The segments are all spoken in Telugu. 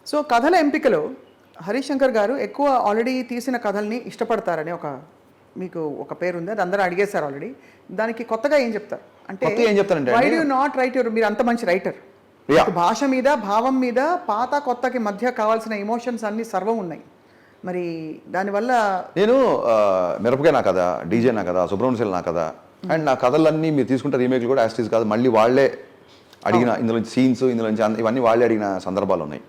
సో కథల ఎంపికలో హరీష్ శంకర్ గారు ఎక్కువ ఆల్రెడీ తీసిన కథల్ని ఇష్టపడతారని మీకు ఒక పేరు ఉంది, అది అందరూ అడిగేశారు ఆల్రెడీ. దానికి కొత్తగా ఏం చెప్తారు అంటే ఏం చెప్తారంటే why do not write your, మీరు అంత మంచి రైటర్, భాష మీద భావం మీద పాత కొత్తకి మధ్య కావాల్సిన ఎమోషన్స్ అన్ని సర్వం ఉన్నాయి, మరి దానివల్ల నేను మిరపకాయ నా కథ, డీజే నా కథ, సుబ్రహ్మణ్యం నా కథ అండ్ నా కథలన్నీ మీరు తీసుకుంటే రీమేక్లు కూడా యాస్టీస్ కాదు, మళ్ళీ వాళ్ళే అడిగిన ఇందులో సీన్స్, ఇందులో ఇవన్నీ వాళ్ళే అడిగిన సందర్భాలు ఉన్నాయి.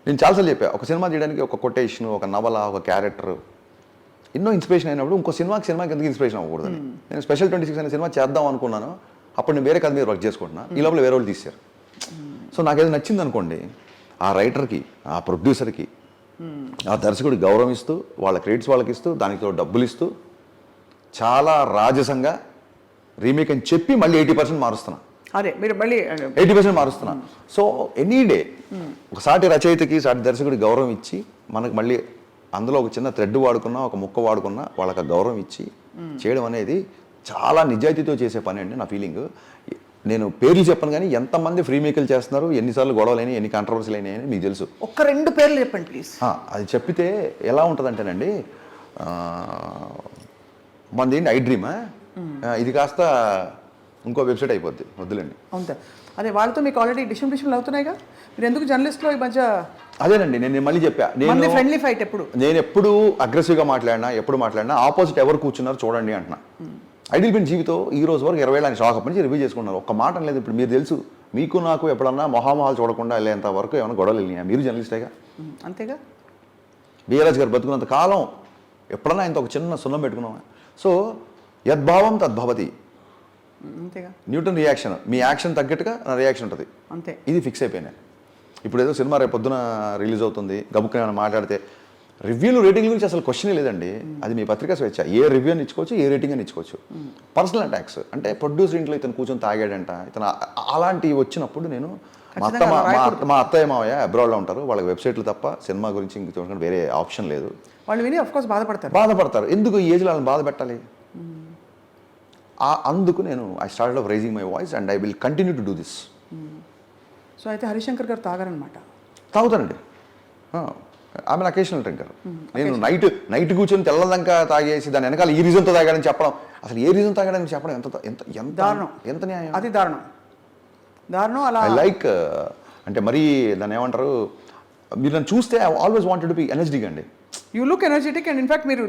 నేను చాలాసార్లు చెప్పా, ఒక సినిమా తీయడానికి ఒక కొటేషన్, ఒక నవల, ఒక క్యారెక్టర్ ఎన్నో ఇన్స్పిరేషన్ అయినప్పుడు ఇంకో సినిమాకి ఎందుకు ఇన్స్పిరేషన్ అవ్వకూడదు. నేను స్పెషల్ 26 అనే సినిమా చేద్దాం అనుకున్నాను, అప్పుడు నేను వేరే కథ మీద వర్క్ చేసుకుంటున్నా, ఈ లోపల వేరే వాళ్ళు తీశారు. సో నాకు ఏదో నచ్చింది అనుకోండి, ఆ రైటర్కి, ఆ ప్రొడ్యూసర్కి, ఆ దర్శకుడికి గౌరవం ఇస్తూ, వాళ్ళ క్రెడిట్స్ వాళ్ళకి ఇస్తూ, దానికి డబ్బులు ఇస్తూ చాలా రాజసంగా రీమేక్ అని చెప్పి మళ్ళీ 80% మారుస్తున్నా. అదే మీరు మళ్ళీ 80% మారుస్తున్నా. సో ఎనీ డే ఒక సాటి రచయితకి, సాటి దర్శకుడికి గౌరవం ఇచ్చి, మనకు మళ్ళీ అందులో ఒక చిన్న థ్రెడ్ వాడుకున్నా, ఒక ముక్క వాడుకున్నా వాళ్ళకి గౌరవం ఇచ్చి చేయడం అనేది చాలా నిజాయితీతో చేసే పని అండి నా ఫీలింగ్. నేను పేర్లు చెప్పను కానీ ఎంతమంది ఫ్రీ మేకలు చేస్తున్నారు, ఎన్నిసార్లు గొడవలైనా, ఎన్ని కాంట్రవర్సీలు అయినాయని మీకు తెలుసు. ఒక్క 2 పేర్లు చెప్పండి ప్లీజ్. అది చెప్పితే ఎలా ఉంటుందంటేనండి, మనది ఏంటి ఐ డ్రీమా, ఇది కాస్త ఇంకో వెబ్సైట్ అయిపోద్ది, వద్దులేండి. అవును, అదే వాళ్ళతో మీకు ఆల్రెడీ డిస్ట్రిబ్యూషన్లు అవుతున్నాయిగా, మీరు ఎందుకు జర్నలిస్ట్లో ఈ మధ్య? అదేనండి, నేను మళ్ళీ చెప్పా, నేను ఫ్రెండ్లీ ఫైట్ నేను ఎప్పుడు అగ్రెసివ్గా మాట్లాడినా ఆపోజిట్ ఎవరు కూర్చున్నారు చూడండి అంటున్నా. ఐడియల్ బిన్ జీవితో ఈ రోజు వరకు 20 ఏళ్ళ షాక్ అప్ నుంచి రివ్యూ చేసుకున్నారు, ఒక్క మాట లేదు. ఇప్పుడు మీరు తెలుసు, మీకు నాకు ఎప్పుడన్నా మొహామొహాలు చూడకుండా వెళ్ళేంత వరకు ఏమైనా గొడవలు వెళ్ళినాయా? మీరు జర్నలిస్టేగా, అంతేగా. బిఆర్ఎస్ గారు బతుకున్నంత కాలం ఎప్పుడన్నా ఇంత ఒక చిన్న సున్నం పెట్టుకున్నామా? సో యద్భావం తద్భవతి, అంతేగా. న్యూటన్ రియాక్షన్, మీ యాక్షన్ తగ్గట్టుగా నా రియాక్షన్ ఉంటుంది, అంతే. ఇది ఫిక్స్ అయిపోయినాయి. ఇప్పుడు ఏదో సినిమా రేపు పొద్దున రిలీజ్ అవుతుంది, గబుక్కుని ఏమైనా మాట్లాడితే రివ్యూలు, రేటింగ్ గురించి అసలు క్వశ్చనే లేదండి. అది మీ పత్రికా స్వేచ్ఛ, ఏ రివ్యూ అని ఇచ్చుకోవచ్చు, ఏ రేటింగ్ అని ఇచ్చుకోవచ్చు. పర్సనల్ అటాక్స్ అంటే ప్రొడ్యూసర్ ఇంట్లో ఇతను కూర్చొని తాగాడంట, ఇతను అలాంటివి వచ్చినప్పుడు నేను మా అత్తయ్య మావయ్య అబ్రాడ్లో ఉంటారు, వాళ్ళకి వెబ్సైట్లు తప్ప సినిమా గురించి ఇంక చూడకుండా వేరే ఆప్షన్ లేదు. వాళ్ళు విని ఆఫ్ కోర్స్ బాధపడతారు. ఎందుకు ఈ ఏజ్లో వాళ్ళని బాధ పెట్టాలి? అందుకు నేను I started off raising my voice and I will continue to do this. So అయితే హరీష్ శంకర్ గారు తాగారనమాట? తాగుతానండి, ఆమె అకేషనల్ డ్రింకర్. నేను నైట్ కూర్చొని తెల్లదంకా తాగేసి దాని వెనకాల ఈ రీజన్తో తాగాడని చెప్పడం, అసలు ఏ రీజన్ తాగాడని చెప్పడం ఎంత దారుణం, ఎంత న్యాయం, అది దారుణం. అలా ఐ లైక్ అంటే మరీ దాన్ని ఏమంటారు, మీరు నన్ను చూస్తే I always wanted to be energetic అండి. You look energetic and in fact మీరు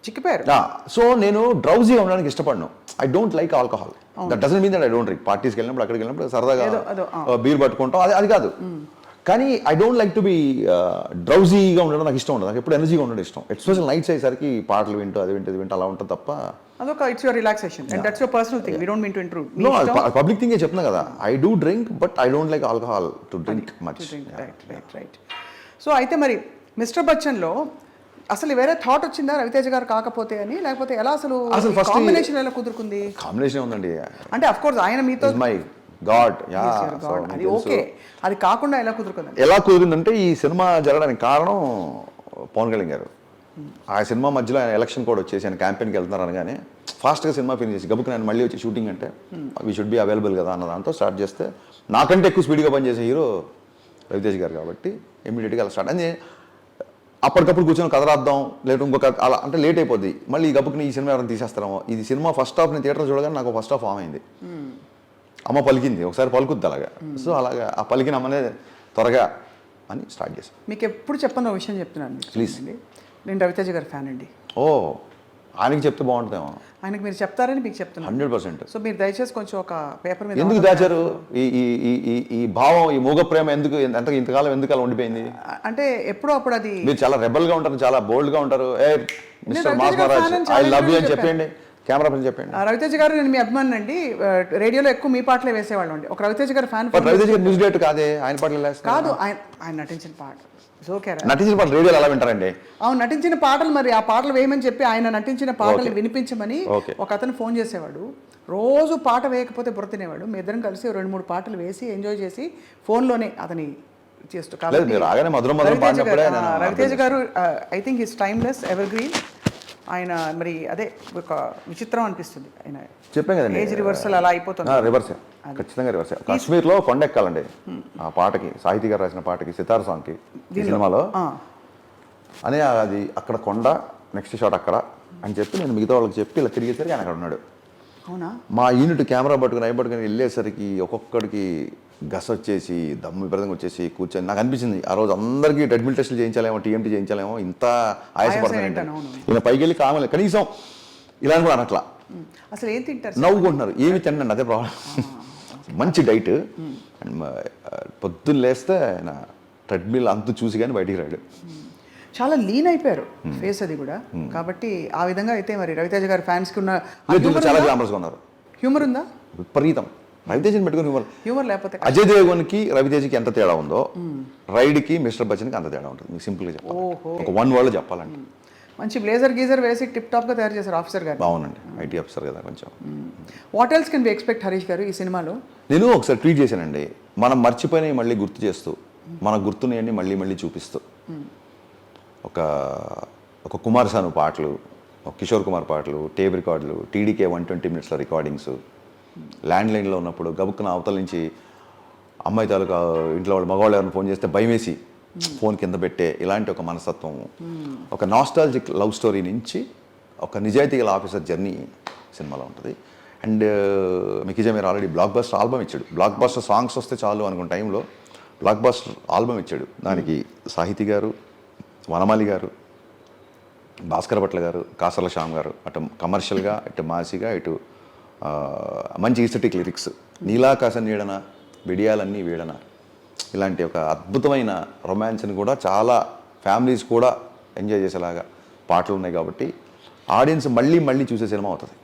చిక్కిపోయారు. సో నేను డ్రౌజీగా ఉండడానికి ఇష్టపడను. I don't like alcohol. That doesn't mean that I don't drink. పార్టీస్కి వెళ్ళినప్పుడు, అక్కడికి వెళ్ళినప్పుడు సరదాగా బీర్ పట్టుకుంటాం, అది కాదు. కానీ I don't like to be డ్రౌజీగా ఉండడం నాకు ఇష్టం ఉండదు. నాకు ఎప్పుడు ఎనర్జీగా ఉండడం ఇష్టం. ఎస్పెషల్ నైట్స్ అయ్యేసరికి పాటలు వింటూ అది వింటూ అలా ఉంటుంది తప్ప. అదొక it's your relaxation and that's your personal thing. We don't mean to intrude. No, public థింగే చెప్తున్నా కదా. I do drink but I don't like alcohol to drink much. Right. So అయితే మరి మిస్టర్ బచ్చన్లో అసలు వేరే థాట్ వచ్చిందా రవితేజ గారు కాకపోతే అని, లేకపోతే ఎలా అసలు కాంబినేషన్ ఎలా కుదురుకుంది? కాంబినేషన్ ఉందండి, అంటే అఫ్ కోర్స్ ఆయన మీతో మై గాడ్, అది ఓకే, అది కాకుండా ఎలా కుదురుకుంది? ఎలా కుదిరిందంటే ఈ సినిమా జరగడానికి కారణం పవన్ కళ్యాణ్ గారు. ఆ సినిమా మధ్యలో ఆయన ఎలక్షన్ కూడా వచ్చేసి ఆయన క్యాంపెయిన్కి వెళ్తున్నారు అనగానే ఫాస్ట్గా సినిమా ఫినిష్ చేసి గబుక్కుని ఆయన మళ్ళీ వచ్చి షూటింగ్ అంటే వీ షుడ్ బి అవైలబుల్ కదా అన్న దాంతో స్టార్ట్ చేస్తే, నాకంటే ఎక్కువ స్పీడ్గా పనిచేసే హీరో రవితేజ్ గారు కాబట్టి ఇమీడియట్గా అలా స్టార్ట్ అని అప్పటికప్పుడు కూర్చొని కథ రాద్దాం, లేదా ఇంకొక అలా అంటే లేట్ అయిపోద్ది. మళ్ళీ ఈ గబుక్కుని ఈ సినిమా ఎవరైనా తీసేస్తారేమో. ఇది సినిమా ఫస్ట్ హాఫ్ నేను థియేటర్ చూడగానే నాకు ఫస్ట్ హాఫ్ ఫామ్ అయింది. అమ్మ పలికింది, ఒకసారి పలుకుద్ది అలాగా. సో అలాగా ఆ పలికిన అమ్మనే త్వరగా అని స్టార్ట్ చేశాను. మీకు ఎప్పుడు చెప్పన్న విషయం చెప్తున్నాను ప్లీజ్. నేను రవితేజ గారి ఫ్యాన్ అండి. ఓ, ఆయనకి చెప్తే బాగుంటుందేమో. ఆయనకి మీరు చెప్తారని మీకు చెప్తున్నాను 100%. సో మీరు దయచేసి కొంచెం ఒక పేపర్ మీద ఎందుకు దాచారు ఈ భావం, ఈ మూగ ప్రేమ ఎందుకు ఇంతకాలం ఎందుకు ఉండిపోయింది? అంటే ఎప్పుడో అప్పుడు అది మీరు చాలా రెబల్ గా ఉంటారు, చాలా బోల్డ్ గా ఉంటారు. ఏ mister mass Maharaj, I love you అని చెప్పండి, కెమెరా పని చెప్పండి. రవితేజ గారు నేను మీ అభిమాని అండి. రేడియోలో ఎక్కువ మీ పాటలే వేసేవాళ్ళు అండి. ఒక రవితేజ గారు ఫ్యాన్. రవితేజ గారు న్యూస్ డేట్ కాదే, ఆయన పాటలు కాదు, ఆయన నటించిన పాట నటించిన పాటలు రేడియోలో ఎలా వింటారండి? అవును, నటించిన పాటలు, మరి ఆ పాటలు వేయమని చెప్పి ఆయన నటించిన పాటలు వినిపించమని ఒక అతను ఫోన్ చేసేవాడు. రోజు పాట వేయకపోతే బుర్ర తినేవాడు. మీ ఇద్దరం కలిసి 2-3 పాటలు వేసి ఎంజాయ్ చేసి ఫోన్లోనే అతని చేస్తూ. రవితేజ గారు I think is timeless, ever green. ఆయన మరి అదే ఒక విచిత్రం అనిపిస్తుంది ఆయన చెప్పాం కదండి ఏజ్ రివర్సల్ అలా అయిపోతుంది. రివర్సే, ఖచ్చితంగా రివర్సే. కాశ్మీర్లో కొండ ఎక్కాలండి ఆ పాటకి, సాహితీ గారు రాసిన పాటకి, సితార్ సాంగ్కి ఈ సినిమాలో. అనే అది అక్కడ కొండ, నెక్స్ట్ షాట్ అక్కడ అని చెప్పి నేను మిగతా వాళ్ళకి చెప్పి ఇలా తిరిగేసరికి ఆయన అక్కడ ఉన్నాడు. అవునా? మా యూనిట్ కెమెరా పట్టుకుని వెళ్ళేసరికి ఒక్కొక్కడికి గస్ వచ్చేసి దమ్ము విపరీతంగా వచ్చేసి కూర్చొని నాకు అనిపించింది ఆ రోజు అందరికీ ట్రెడ్మిల్ టెస్టులు చేయించాలేమో, టీఎంటీ చేయించాలేమో, ఇంత ఆయాసపడుతుంది. ఈయన పైకి వెళ్ళి కావాలి కనీసం ఇలా కూడా అనట్లా, అసలు ఏం తింటారు, నవ్వుకుంటున్నారు. ఏమి తినండి, అదే ప్రాబ్లం. మంచి డైట్. అండ్ పొద్దున్న లేస్తే ఆయన ట్రెడ్మిల్ అంతు చూసి కానీ బయటికి రాడు. చాలా లీన్ అయిపోయారు ఫేస్ అది కూడా. కాబట్టి ఆ విధంగా అయితే మరి రవితేజ గారి ఫ్యాన్స్కి ఉన్న చాలా గ్లామరస్గా ఉన్నారు. హ్యూమర్ ఉందా? విపరీతం. రవితేజని పెట్టుకుని హ్యూమర్ లేకపోతే అజయ్ దేవగన్కి రవితేజకి ఎంత తేడా ఉందో రైడ్కి మిస్టర్ బచ్చన్కి అంత తేడా ఉంటుంది. మీకు సింపుల్గా చెప్పాలి, ఒక వన్ వర్డ్లో చెప్పాలంటే. మంచి బ్లేజర్ గీజర్ వేసి టిప్ టాప్గా తయారు చేశారు ఆఫీసర్ గారు. బాగుందండి, ఐటీ ఆఫీసర్ కదా కొంచెం. What else can be expect Harish గారు ఈ సినిమాలో? నేను ఒకసారి ట్వీట్ చేశానండి, మనం మర్చిపోయినవి మళ్ళీ గుర్తు చేస్తూ, మన గుర్తున్నాయన్నీ మళ్ళీ మళ్ళీ చూపిస్తూ, ఒక కుమార్ సాను పాటలు, ఒక కిషోర్ కుమార్ పాటలు, టేప్ రికార్డులు, టీడీకే 120 minutes రికార్డింగ్స్, ల్యాండ్ లైన్లో ఉన్నప్పుడు గబుక్కున అవతల నుంచి అమ్మాయి తాలూకా ఇంట్లో వాళ్ళు మగవాళ్ళు ఎవరైనా ఫోన్ చేస్తే భయం వేసి ఫోన్ కింద పెట్టే ఇలాంటి ఒక మనస్తత్వం, ఒక నాస్టాలజిక్ లవ్ స్టోరీ నుంచి ఒక నిజాయితీ గల ఆఫీసర్ జర్నీ సినిమాలో ఉంటుంది. అండ్ మికిజా మీరు ఆల్రెడీ బ్లాక్ బస్టర్ ఆల్బమ్ ఇచ్చాడు. బ్లాక్ బస్టర్ సాంగ్స్ వస్తే చాలు అనుకున్న టైంలో బ్లాక్ బస్టర్ ఆల్బమ్ ఇచ్చాడు. దానికి సాహితీ గారు, వనమాలి గారు, భాస్కర్ భట్ల గారు, కాసర్ల శ్యామ్ గారు, అటు కమర్షియల్గా, ఇటు మాసిగా, ఇటు మంచి ఈస్థెటిక్ లిరిక్స్, నీలాకాశ నీడన, విడియాలన్నీ వీడన, ఇలాంటి ఒక అద్భుతమైన రొమాన్స్ని కూడా చాలా ఫ్యామిలీస్ కూడా ఎంజాయ్ చేసేలాగా పాటలు ఉన్నాయి. కాబట్టి ఆడియన్స్ మళ్ళీ మళ్ళీ చూసే సినిమా అవుతుంది.